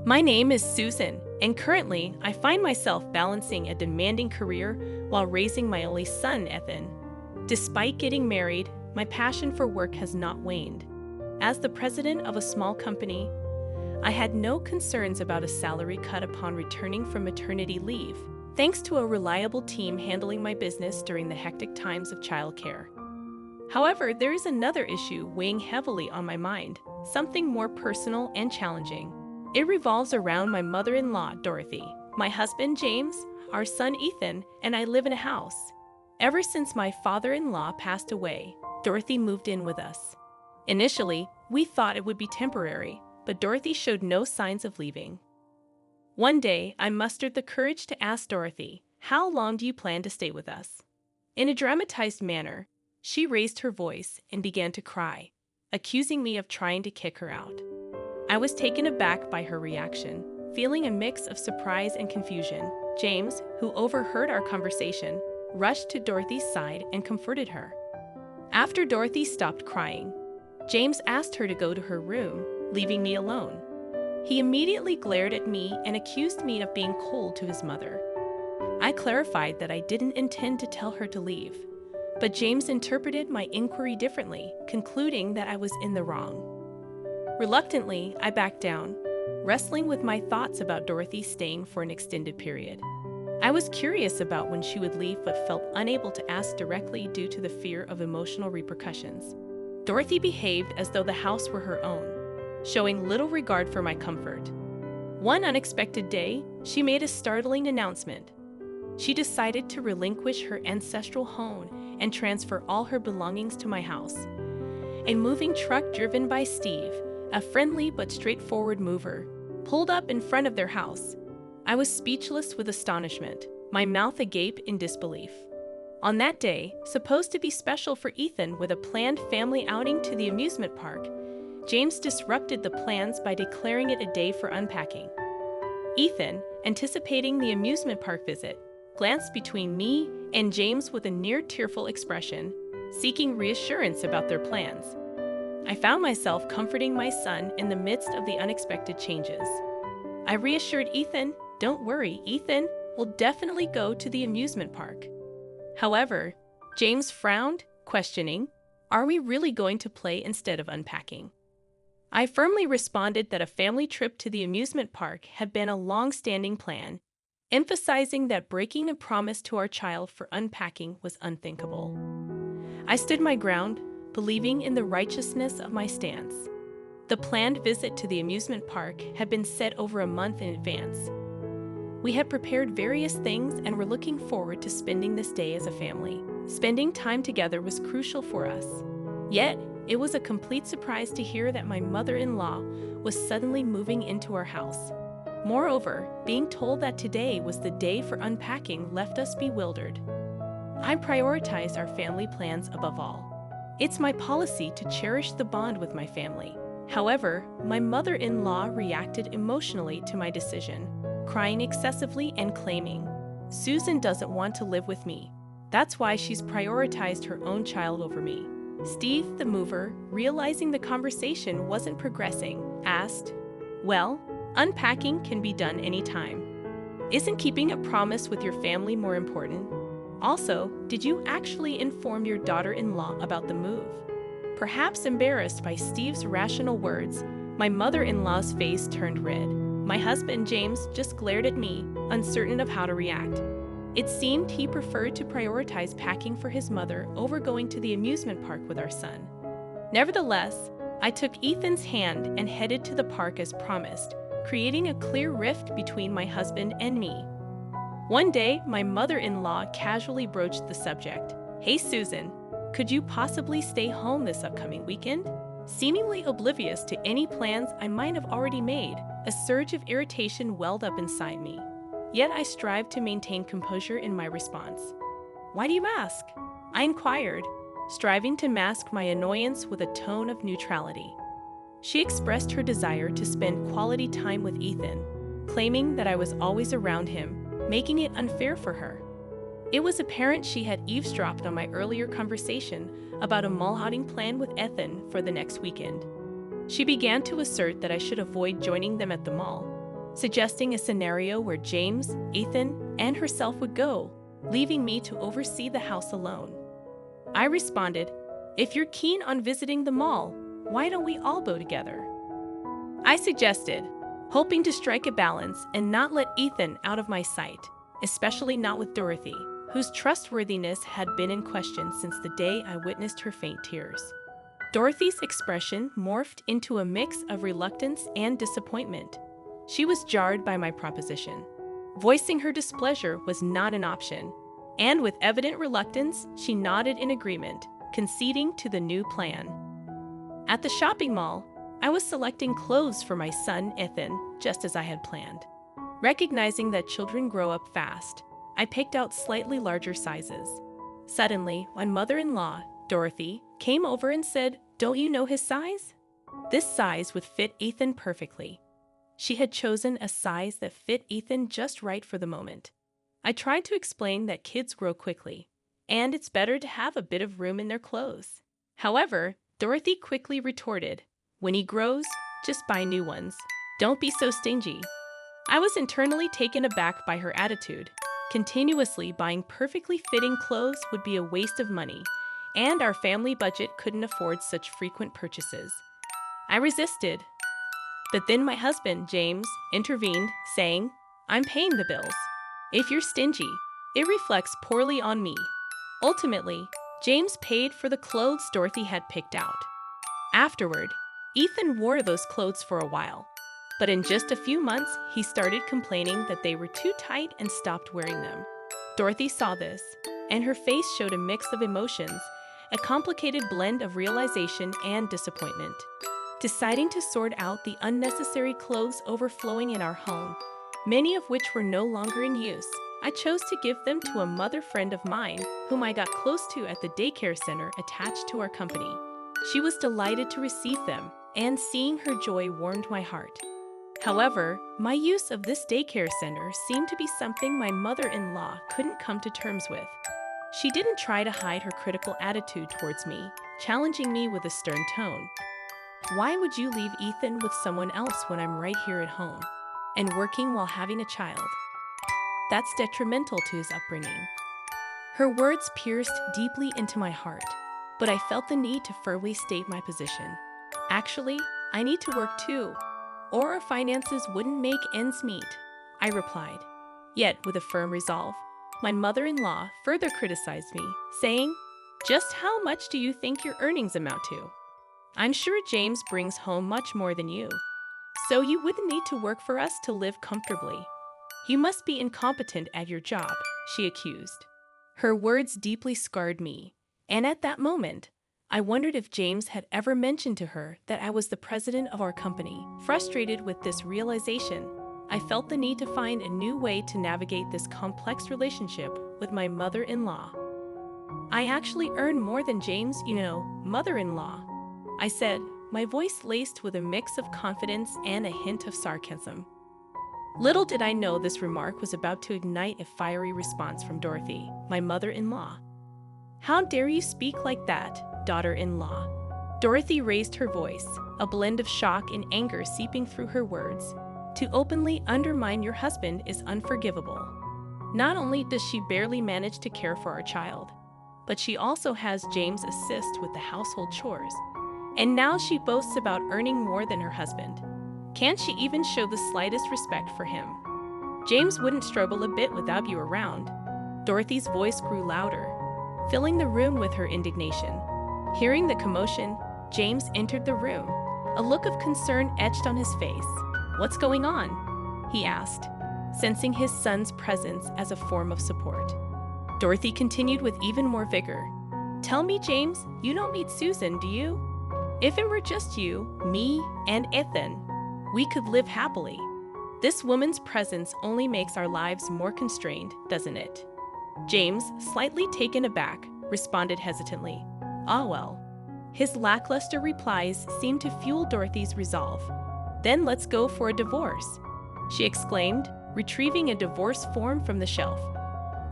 My name is Susan, and currently I find myself balancing a demanding career while raising my only son, Ethan. Despite getting married, my passion for work has not waned. As the president of a small company, I had no concerns about a salary cut upon returning from maternity leave, thanks to a reliable team handling my business during the hectic times of childcare. However, there is another issue weighing heavily on my mind, something more personal and challenging. It revolves around my mother-in-law, Dorothy, my husband, James, our son, Ethan, and I live in a house. Ever since my father-in-law passed away, Dorothy moved in with us. Initially, we thought it would be temporary, but Dorothy showed no signs of leaving. One day, I mustered the courage to ask Dorothy, "How long do you plan to stay with us?" In a dramatized manner, she raised her voice and began to cry, accusing me of trying to kick her out. I was taken aback by her reaction, feeling a mix of surprise and confusion. James, who overheard our conversation, rushed to Dorothy's side and comforted her. After Dorothy stopped crying, James asked her to go to her room, leaving me alone. He immediately glared at me and accused me of being cold to his mother. I clarified that I didn't intend to tell her to leave, but James interpreted my inquiry differently, concluding that I was in the wrong. Reluctantly, I backed down, wrestling with my thoughts about Dorothy staying for an extended period. I was curious about when she would leave but felt unable to ask directly due to the fear of emotional repercussions. Dorothy behaved as though the house were her own, showing little regard for my comfort. One unexpected day, she made a startling announcement. She decided to relinquish her ancestral home and transfer all her belongings to my house. A moving truck driven by Steve, a friendly but straightforward mover, pulled up in front of their house. I was speechless with astonishment, my mouth agape in disbelief. On that day, supposed to be special for Ethan with a planned family outing to the amusement park, James disrupted the plans by declaring it a day for unpacking. Ethan, anticipating the amusement park visit, glanced between me and James with a near-tearful expression, seeking reassurance about their plans. I found myself comforting my son in the midst of the unexpected changes. I reassured Ethan, "Don't worry, Ethan will definitely go to the amusement park." However, James frowned, questioning, "Are we really going to play instead of unpacking?" I firmly responded that a family trip to the amusement park had been a long-standing plan, emphasizing that breaking a promise to our child for unpacking was unthinkable. I stood my ground, believing in the righteousness of my stance. The planned visit to the amusement park had been set over a month in advance. We had prepared various things and were looking forward to spending this day as a family. Spending time together was crucial for us. Yet, it was a complete surprise to hear that my mother-in-law was suddenly moving into our house. Moreover, being told that today was the day for unpacking left us bewildered. I prioritize our family plans above all. It's my policy to cherish the bond with my family. However, my mother-in-law reacted emotionally to my decision, crying excessively and claiming, "Susan doesn't want to live with me. That's why she's prioritized her own child over me." Steve, the mover, realizing the conversation wasn't progressing, asked, "Well, unpacking can be done anytime. Isn't keeping a promise with your family more important? Also, did you actually inform your daughter-in-law about the move?" Perhaps embarrassed by Steve's rational words, my mother-in-law's face turned red. My husband, James, just glared at me, uncertain of how to react. It seemed he preferred to prioritize packing for his mother over going to the amusement park with our son. Nevertheless, I took Ethan's hand and headed to the park as promised, creating a clear rift between my husband and me. One day, my mother-in-law casually broached the subject. "Hey, Susan, could you possibly stay home this upcoming weekend?" Seemingly oblivious to any plans I might have already made, a surge of irritation welled up inside me. Yet I strived to maintain composure in my response. "Why do you ask?" I inquired, striving to mask my annoyance with a tone of neutrality. She expressed her desire to spend quality time with Ethan, claiming that I was always around him, making it unfair for her. It was apparent she had eavesdropped on my earlier conversation about a mall outing plan with Ethan for the next weekend. She began to assert that I should avoid joining them at the mall. suggesting a scenario where James, Ethan, and herself would go, leaving me to oversee the house alone. I responded, "If you're keen on visiting the mall, why don't we all go together?" I suggested, hoping to strike a balance and not let Ethan out of my sight, especially not with Dorothy, whose trustworthiness had been in question since the day I witnessed her faint tears. Dorothy's expression morphed into a mix of reluctance and disappointment. She was jarred by my proposition. Voicing her displeasure was not an option, and with evident reluctance, she nodded in agreement, conceding to the new plan. At the shopping mall, I was selecting clothes for my son, Ethan, just as I had planned. Recognizing that children grow up fast, I picked out slightly larger sizes. Suddenly, my mother-in-law, Dorothy, came over and said, "Don't you know his size?" This size would fit Ethan perfectly. She had chosen a size that fit Ethan just right for the moment. I tried to explain that kids grow quickly, and it's better to have a bit of room in their clothes. However, Dorothy quickly retorted, "When he grows, just buy new ones. Don't be so stingy." I was internally taken aback by her attitude. Continuously buying perfectly fitting clothes would be a waste of money, and our family budget couldn't afford such frequent purchases. I resisted. But then my husband, James, intervened, saying, "I'm paying the bills. If you're stingy, it reflects poorly on me." Ultimately, James paid for the clothes Dorothy had picked out. Afterward, Ethan wore those clothes for a while, but in just a few months, he started complaining that they were too tight and stopped wearing them. Dorothy saw this, and her face showed a mix of emotions, a complicated blend of realization and disappointment. Deciding to sort out the unnecessary clothes overflowing in our home, many of which were no longer in use, I chose to give them to a mother friend of mine whom I got close to at the daycare center attached to our company. She was delighted to receive them, and seeing her joy warmed my heart. However, my use of this daycare center seemed to be something my mother-in-law couldn't come to terms with. She didn't try to hide her critical attitude towards me, challenging me with a stern tone. "Why would you leave Ethan with someone else when I'm right here at home and working while having a child? That's detrimental to his upbringing." Her words pierced deeply into my heart, but I felt the need to firmly state my position. "Actually, I need to work too, or our finances wouldn't make ends meet," I replied, yet with a firm resolve. My mother-in-law further criticized me, saying, "Just how much do you think your earnings amount to? I'm sure James brings home much more than you, so you wouldn't need to work for us to live comfortably. You must be incompetent at your job," she accused. Her words deeply scarred me, and at that moment, I wondered if James had ever mentioned to her that I was the president of our company. Frustrated with this realization, I felt the need to find a new way to navigate this complex relationship with my mother-in-law. "I actually earn more than James, mother-in-law," I said, my voice laced with a mix of confidence and a hint of sarcasm. Little did I know this remark was about to ignite a fiery response from Dorothy, my mother-in-law. "How dare you speak like that, daughter-in-law?" Dorothy raised her voice, a blend of shock and anger seeping through her words. "To openly undermine your husband is unforgivable. Not only does she barely manage to care for our child, but she also has James assist with the household chores. And now she boasts about earning more than her husband. Can't she even show the slightest respect for him? James wouldn't struggle a bit without you around." Dorothy's voice grew louder, filling the room with her indignation. Hearing the commotion, James entered the room, a look of concern etched on his face. "What's going on?" he asked, sensing his son's presence as a form of support. Dorothy continued with even more vigor. "Tell me, James, you don't meet Susan, do you? If it were just you, me, and Ethan, we could live happily. This woman's presence only makes our lives more constrained, doesn't it?" James, slightly taken aback, responded hesitantly, "Ah well." His lackluster replies seemed to fuel Dorothy's resolve. "Then let's go for a divorce," she exclaimed, retrieving a divorce form from the shelf.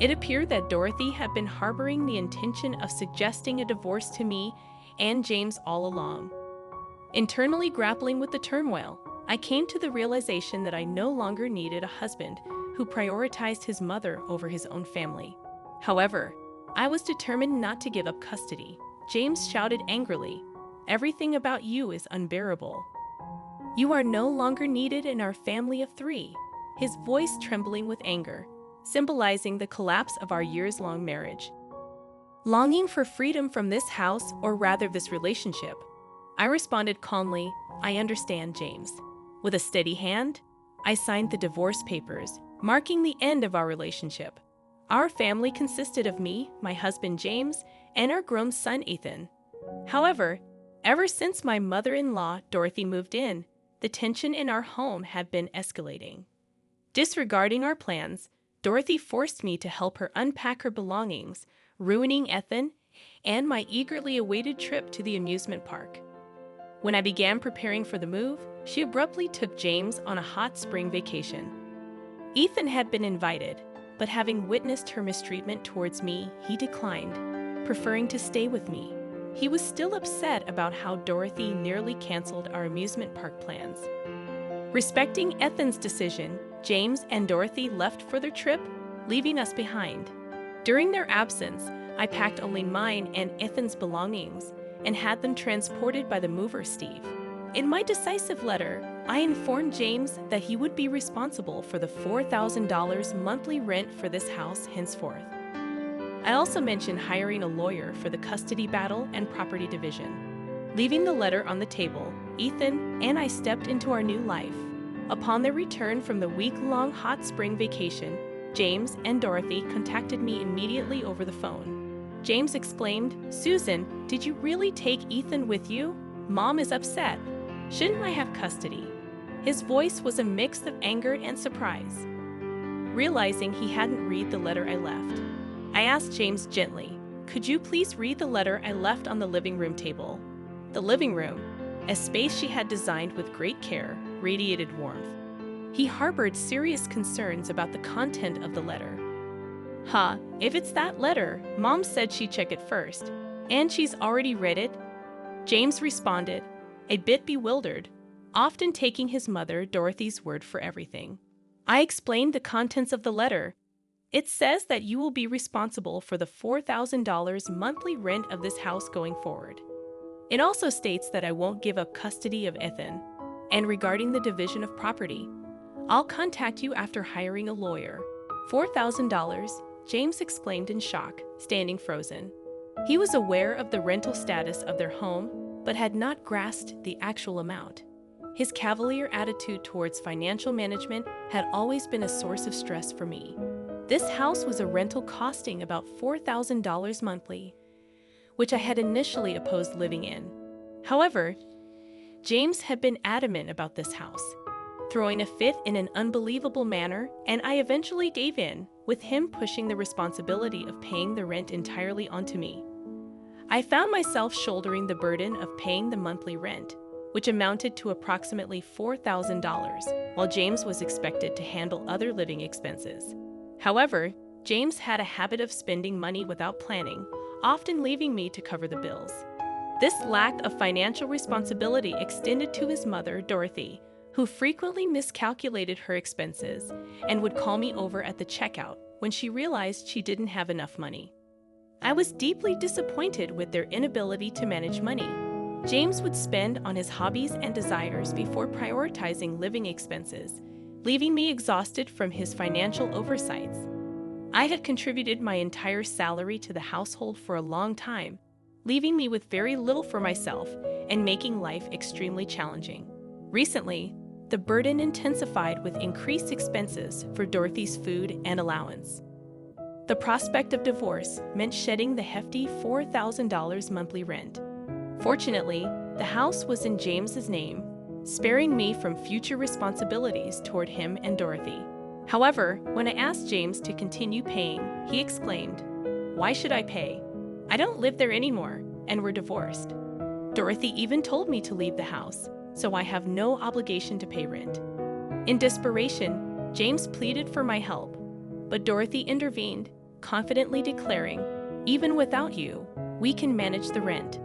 It appeared that Dorothy had been harboring the intention of suggesting a divorce to me and James all along. Internally grappling with the turmoil, I came to the realization that I no longer needed a husband who prioritized his mother over his own family. However, I was determined not to give up custody. James shouted angrily, "Everything about you is unbearable. You are no longer needed in our family of three," his voice trembling with anger, symbolizing the collapse of our years-long marriage. Longing for freedom from this house, or rather this relationship, I responded calmly, "I understand, James." With a steady hand, I signed the divorce papers, marking the end of our relationship. Our family consisted of me, my husband James, and our grown son Ethan. However, ever since my mother-in-law Dorothy moved in, the tension in our home had been escalating. Disregarding our plans, Dorothy forced me to help her unpack her belongings, ruining Ethan and my eagerly awaited trip to the amusement park. When I began preparing for the move, she abruptly took James on a hot spring vacation. Ethan had been invited, but having witnessed her mistreatment towards me, he declined, preferring to stay with me. He was still upset about how Dorothy nearly canceled our amusement park plans. Respecting Ethan's decision, James and Dorothy left for their trip, leaving us behind. During their absence, I packed only mine and Ethan's belongings and had them transported by the mover Steve. In my decisive letter, I informed James that he would be responsible for the $4,000 monthly rent for this house henceforth. I also mentioned hiring a lawyer for the custody battle and property division. Leaving the letter on the table, Ethan and I stepped into our new life. Upon their return from the week-long hot spring vacation, James and Dorothy contacted me immediately over the phone. James exclaimed, "Susan, did you really take Ethan with you? Mom is upset. Shouldn't I have custody?" His voice was a mix of anger and surprise. Realizing he hadn't read the letter I left, I asked James gently, "Could you please read the letter I left on the living room table?" The living room, a space she had designed with great care, radiated warmth. He harbored serious concerns about the content of the letter. If it's that letter, Mom said she'd check it first, and she's already read it," James responded, a bit bewildered, often taking his mother, Dorothy's word for everything. I explained the contents of the letter. "It says that you will be responsible for the $4,000 monthly rent of this house going forward. It also states that I won't give up custody of Ethan. And regarding the division of property, I'll contact you after hiring a lawyer." $4,000, James exclaimed in shock, standing frozen. He was aware of the rental status of their home, but had not grasped the actual amount. His cavalier attitude towards financial management had always been a source of stress for me. This house was a rental costing about $4,000 monthly, which I had initially opposed living in. However, James had been adamant about this house, throwing a fit in an unbelievable manner, and I eventually gave in, with him pushing the responsibility of paying the rent entirely onto me. I found myself shouldering the burden of paying the monthly rent, which amounted to approximately $4,000, while James was expected to handle other living expenses. However, James had a habit of spending money without planning, often leaving me to cover the bills. This lack of financial responsibility extended to his mother, Dorothy, who frequently miscalculated her expenses and would call me over at the checkout when she realized she didn't have enough money. I was deeply disappointed with their inability to manage money. James would spend on his hobbies and desires before prioritizing living expenses, leaving me exhausted from his financial oversights. I had contributed my entire salary to the household for a long time, leaving me with very little for myself and making life extremely challenging. Recently, the burden intensified with increased expenses for Dorothy's food and allowance. The prospect of divorce meant shedding the hefty $4,000 monthly rent. Fortunately, the house was in James's name, sparing me from future responsibilities toward him and Dorothy. However, when I asked James to continue paying, he exclaimed, "Why should I pay? I don't live there anymore, and we're divorced. Dorothy even told me to leave the house, so I have no obligation to pay rent." In desperation, James pleaded for my help, but Dorothy intervened, confidently declaring, "Even without you, we can manage the rent.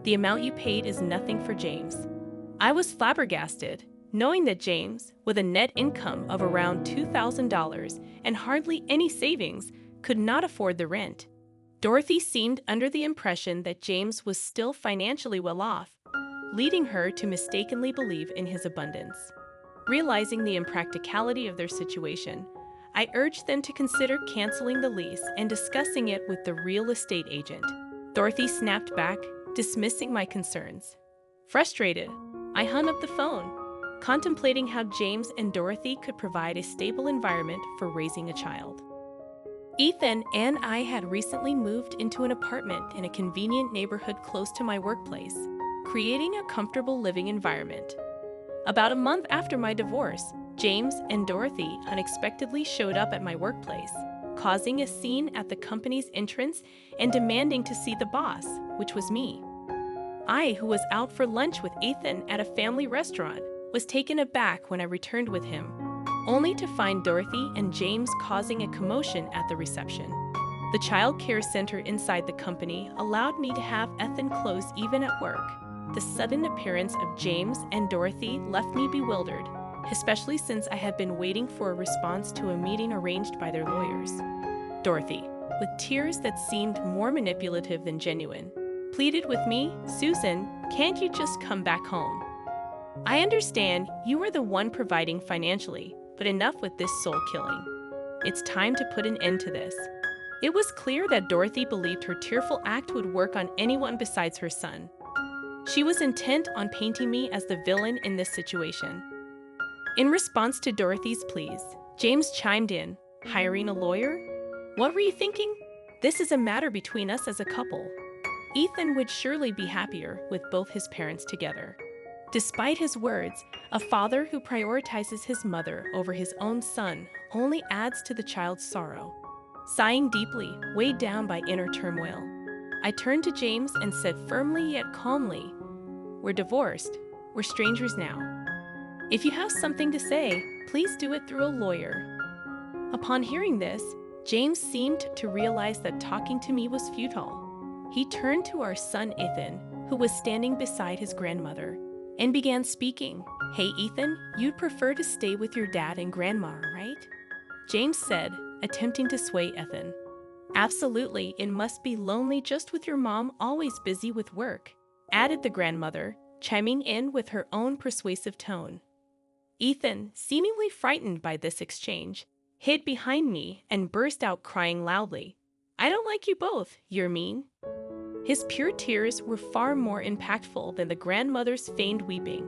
The amount you paid is nothing for James." I was flabbergasted, knowing that James, with a net income of around $2,000 and hardly any savings, could not afford the rent. Dorothy seemed under the impression that James was still financially well off, leading her to mistakenly believe in his abundance. Realizing the impracticality of their situation, I urged them to consider canceling the lease and discussing it with the real estate agent. Dorothy snapped back, dismissing my concerns. Frustrated, I hung up the phone, contemplating how James and Dorothy could provide a stable environment for raising a child. Ethan and I had recently moved into an apartment in a convenient neighborhood close to my workplace, creating a comfortable living environment. About a month after my divorce, James and Dorothy unexpectedly showed up at my workplace, causing a scene at the company's entrance and demanding to see the boss, which was me. I, who was out for lunch with Ethan at a family restaurant, was taken aback when I returned with him, only to find Dorothy and James causing a commotion at the reception. The child care center inside the company allowed me to have Ethan close even at work. The sudden appearance of James and Dorothy left me bewildered, especially since I had been waiting for a response to a meeting arranged by their lawyers. Dorothy, with tears that seemed more manipulative than genuine, pleaded with me, "Susan, can't you just come back home? I understand you are the one providing financially, but enough with this soul killing. It's time to put an end to this." It was clear that Dorothy believed her tearful act would work on anyone besides her son. She was intent on painting me as the villain in this situation. In response to Dorothy's pleas, James chimed in, "Hiring a lawyer? What were you thinking? This is a matter between us as a couple. Ethan would surely be happier with both his parents together." Despite his words, a father who prioritizes his mother over his own son only adds to the child's sorrow. Sighing deeply, weighed down by inner turmoil, I turned to James and said firmly yet calmly, "We're divorced. We're strangers now. If you have something to say, please do it through a lawyer." Upon hearing this, James seemed to realize that talking to me was futile. He turned to our son Ethan, who was standing beside his grandmother, and began speaking. "Hey Ethan, you'd prefer to stay with your dad and grandma, right?" James said, attempting to sway Ethan. "Absolutely, it must be lonely just with your mom always busy with work," added the grandmother, chiming in with her own persuasive tone. Ethan, seemingly frightened by this exchange, hid behind me and burst out crying loudly. "I don't like you both, you're mean." His pure tears were far more impactful than the grandmother's feigned weeping,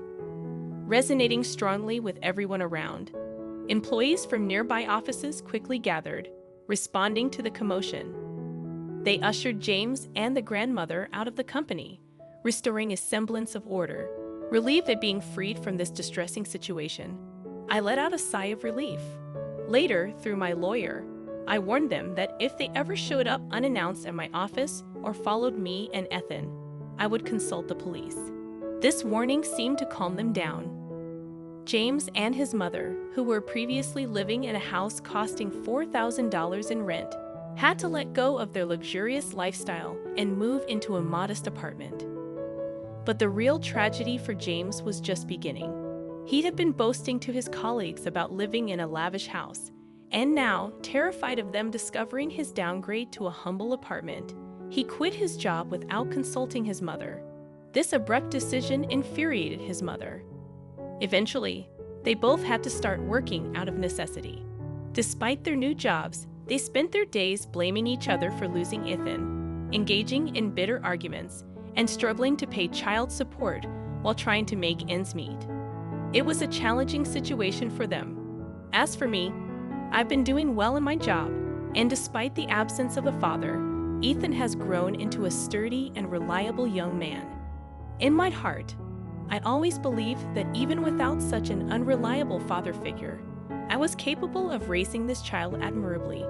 resonating strongly with everyone around. Employees from nearby offices quickly gathered, responding to the commotion. They ushered James and the grandmother out of the company, restoring a semblance of order. Relieved at being freed from this distressing situation, I let out a sigh of relief. Later, through my lawyer, I warned them that if they ever showed up unannounced at my office or followed me and Ethan, I would consult the police. This warning seemed to calm them down. James and his mother, who were previously living in a house costing $4,000 in rent, had to let go of their luxurious lifestyle and move into a modest apartment. But the real tragedy for James was just beginning. He had been boasting to his colleagues about living in a lavish house, and now, terrified of them discovering his downgrade to a humble apartment, he quit his job without consulting his mother. This abrupt decision infuriated his mother. Eventually, they both had to start working out of necessity. Despite their new jobs, they spent their days blaming each other for losing Ethan, engaging in bitter arguments, and struggling to pay child support while trying to make ends meet. It was a challenging situation for them. As for me, I've been doing well in my job, and despite the absence of a father, Ethan has grown into a sturdy and reliable young man. In my heart, I always believed that even without such an unreliable father figure, I was capable of raising this child admirably.